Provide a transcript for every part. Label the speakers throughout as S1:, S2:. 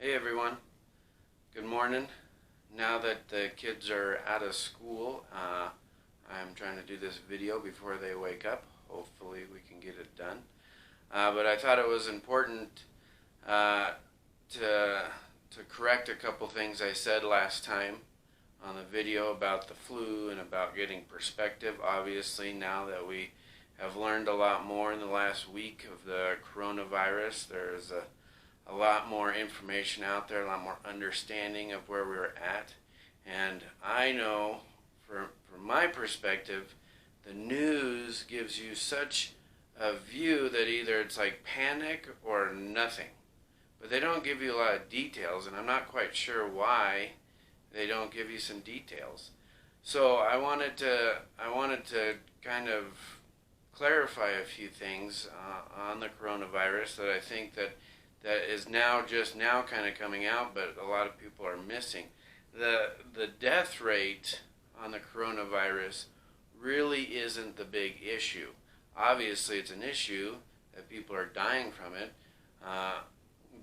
S1: Hey everyone, good morning. Now that the kids are out of school, I'm trying to do this video before they wake up. Hopefully we can get it done. But I thought it was important uh, to correct a couple things I said last time on the video about the flu and about getting perspective. Obviously, now that we have learned a lot more in the last week of the coronavirus, there's a lot more information out there, a lot more understanding of where we're at. And I know, from my perspective, the news gives you such a view that either it's like panic or nothing. But they don't give you a lot of details, and I'm not quite sure why they don't give you some details. So I wanted to kind of clarify a few things on the coronavirus that I think that is now just now kind of coming out, but a lot of people are missing. The death rate on the coronavirus really isn't the big issue. Obviously, it's an issue that people are dying from it,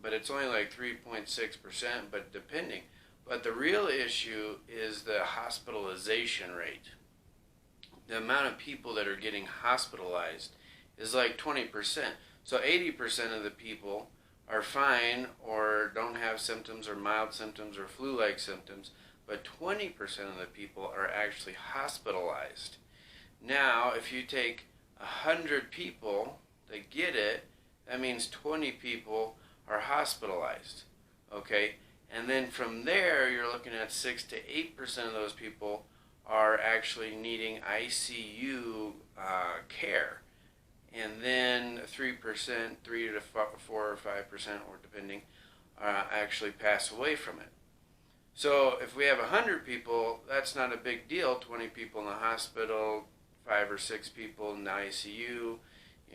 S1: but it's only like 3.6%, but depending. But the real issue is the hospitalization rate. The amount of people that are getting hospitalized is like 20%. So 80% of the people are fine or don't have symptoms or mild symptoms or flu-like symptoms, but 20% of the people are actually hospitalized. Now, if you take 100 people that get it, that means 20 people are hospitalized, okay? And then from there, you're looking at 6 to 8% of those people are actually needing ICU care. And then 3%, 3 to 4 or 5%, or depending, actually pass away from it. So if we have 100 people, that's not a big deal. 20 people in the hospital, 5 or 6 people in the ICU,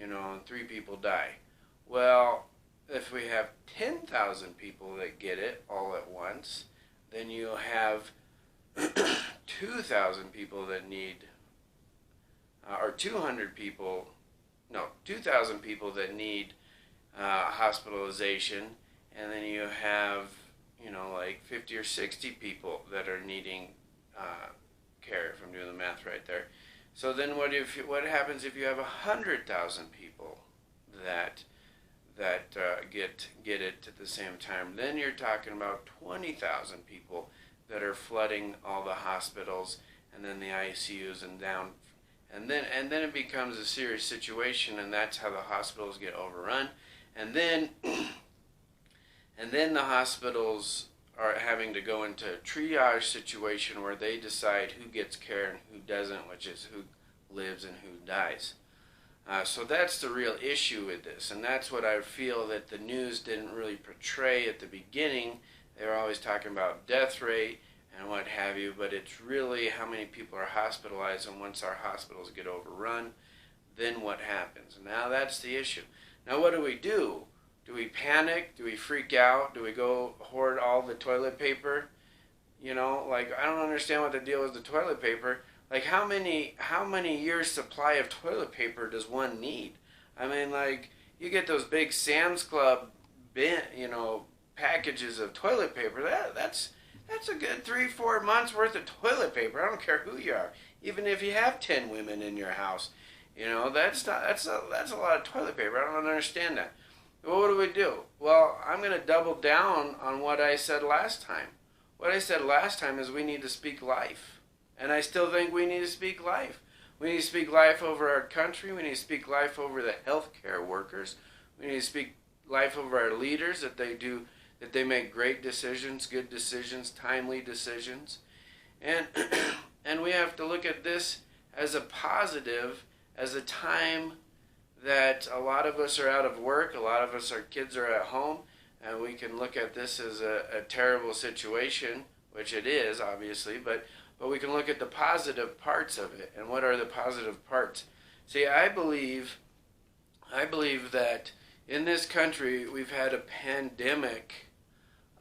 S1: and 3 people die. Well, if we have 10,000 people that get it all at once, then you'll have 2,000 people that need, or 200 people, no, 2,000 people that need hospitalization, and then you have, like 50 or 60 people that are needing care, if I'm doing the math right there. So then what happens if you have 100,000 people that get it at the same time? Then you're talking about 20,000 people that are flooding all the hospitals and then the ICUs and down. And then it becomes a serious situation, and that's how the hospitals get overrun. And then the hospitals are having to go into a triage situation where they decide who gets care and who doesn't, which is who lives and who dies. So that's the real issue with this, and that's what I feel that the news didn't really portray at the beginning. They were always talking about death rate and what have you, but it's really how many people are hospitalized, and once our hospitals get overrun, then what happens? Now that's the issue. Now what do? Do we panic? Do we freak out? Do we go hoard all the toilet paper? Like, I don't understand what the deal is with the toilet paper. Like, how many years supply of toilet paper does one need? I mean, like, you get those big Sam's Club packages of toilet paper. That's a good 3-4 months worth of toilet paper. I don't care who you are. Even if you have 10 women in your house, that's a lot of toilet paper. I don't understand that. Well, what do? Well, I'm going to double down on what I said last time. What I said last time is we need to speak life. And I still think we need to speak life. We need to speak life over our country. We need to speak life over the healthcare workers. We need to speak life over our leaders, that they make great decisions, good decisions, timely decisions. And and we have to look at this as a positive, as a time that a lot of us are out of work, a lot of us, our kids are at home, and we can look at this as a terrible situation, which it is, obviously, but we can look at the positive parts of it. And what are the positive parts? See, I believe that in this country we've had a pandemic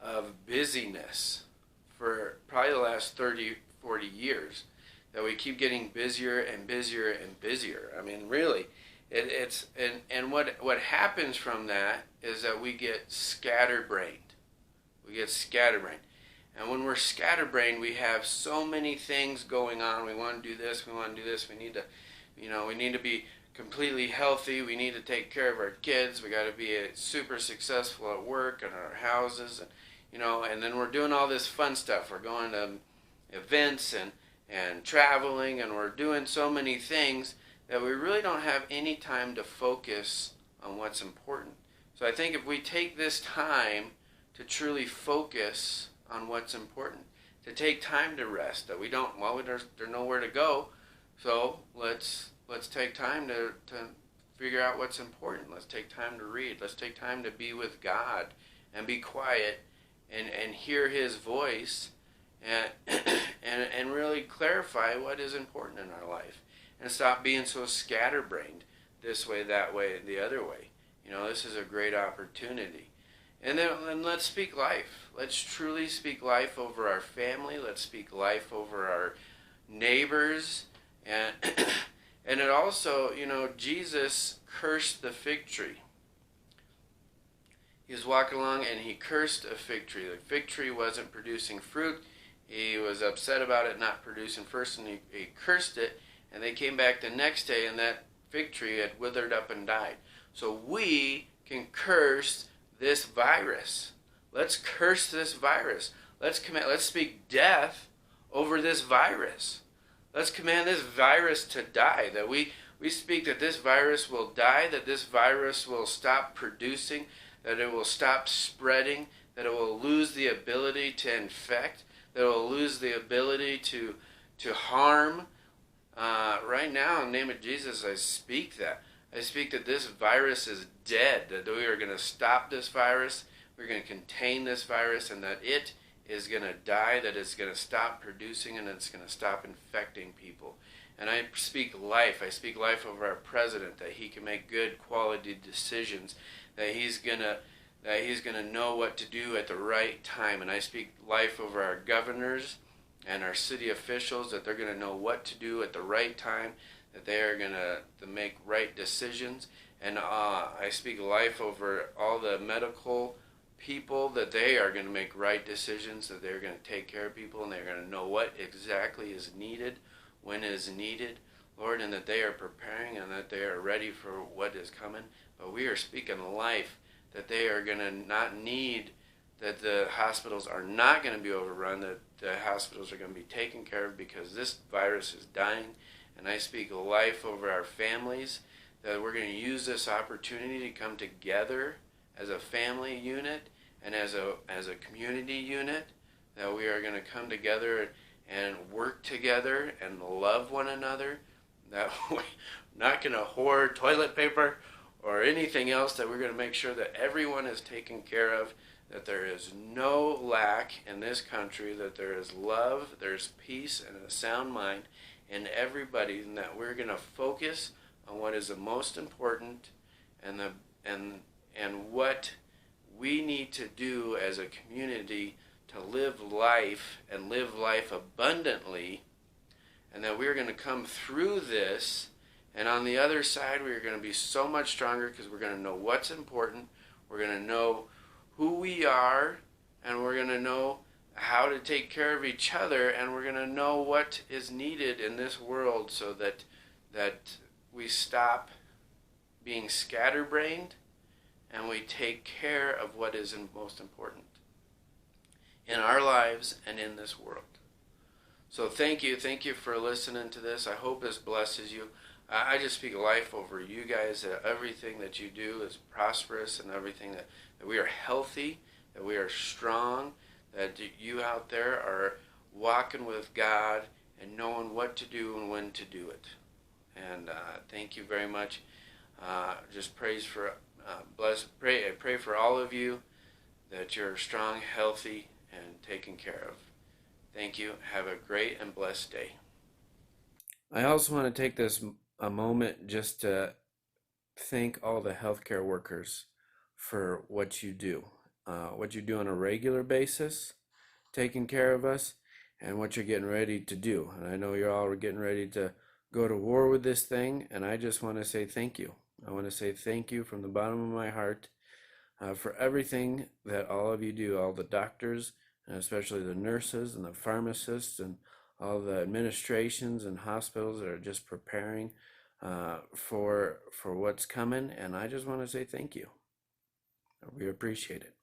S1: of busyness for probably the last 30, 40 years, that we keep getting busier and busier and busier. I mean, really, and what happens from that is that we get scatterbrained. We get scatterbrained. And when we're scatterbrained, we have so many things going on. We want to do this, we want to do this. We need to, we need to be completely healthy. We need to take care of our kids. We got to be super successful at work and our houses, and then we're doing all this fun stuff. We're going to events and traveling, and we're doing so many things that we really don't have any time to focus on what's important. So I think if we take this time to truly focus on what's important, to take time to rest, that we don't, well, there's nowhere to go, so let's take time to figure out what's important. Let's take time to read. Let's take time to be with God and be quiet and hear His voice and and really clarify what is important in our life, and stop being so scatterbrained this way, that way, and the other way. This is a great opportunity. And then let's speak life. Let's truly speak life over our family. Let's speak life over our neighbors. And and it also, Jesus cursed the fig tree. He was walking along and he cursed a fig tree. The fig tree wasn't producing fruit. He was upset about it not producing fruit, and he cursed it. And they came back the next day, and that fig tree had withered up and died. So we can curse this virus. Let's curse this virus. Let's speak death over this virus. Let's command this virus to die. That we speak that this virus will die, that this virus will stop producing, that it will stop spreading, that it will lose the ability to infect, that it will lose the ability to harm. Right now, in the name of Jesus, I speak that. I speak that this virus is dead, that we are going to stop this virus, we're going to contain this virus, and that it is going to die, that it's going to stop producing, and it's going to stop infecting people. And I speak life. I speak life over our president, that he can make good quality decisions, that he's going to know what to do at the right time. And I speak life over our governors and our city officials, that they're going to know what to do at the right time, that they are going to make right decisions. And I speak life over all the medical people, that they are going to make right decisions, that they're going to take care of people, and they're going to know what exactly is needed, when is needed, Lord, and that they are preparing and that they are ready for what is coming. But we are speaking life, that they are going to not need, that the hospitals are not going to be overrun, that the hospitals are going to be taken care of, because this virus is dying. And I speak life over our families, that we're going to use this opportunity to come together as a family unit and as a community unit, that we are going to come together and work together and love one another, that we're not going to hoard toilet paper or anything else, that we're going to make sure that everyone is taken care of, that there is no lack in this country, that there is love, there's peace, and a sound mind in everybody, and that we're going to focus on what is the most important, and what we need to do as a community to live life and live life abundantly, and that we're going to come through this, and on the other side we're going to be so much stronger, because we're going to know what's important, we're going to know who we are, and we're going to know how to take care of each other, and we're going to know what is needed in this world, so that we stop being scatterbrained and we take care of what is most important in our lives and in this world. So thank you for listening to this. I hope this blesses you. I just speak life over you guys, that everything that you do is prosperous, and everything that we are healthy, that we are strong, that you out there are walking with God and knowing what to do and when to do it. And thank you very much. Just praise for I pray for all of you, that you're strong, healthy, and taken care of. Thank you. Have a great and blessed day. I also want to take a moment just to thank all the healthcare workers for what you do on a regular basis, taking care of us, and what you're getting ready to do. And I know you're all getting ready to go to war with this thing, and I just want to say thank you. I want to say thank you from the bottom of my heart. for everything that all of you do, all the doctors, and especially the nurses and the pharmacists and all the administrations and hospitals that are just preparing for what's coming. And I just want to say thank you. We appreciate it.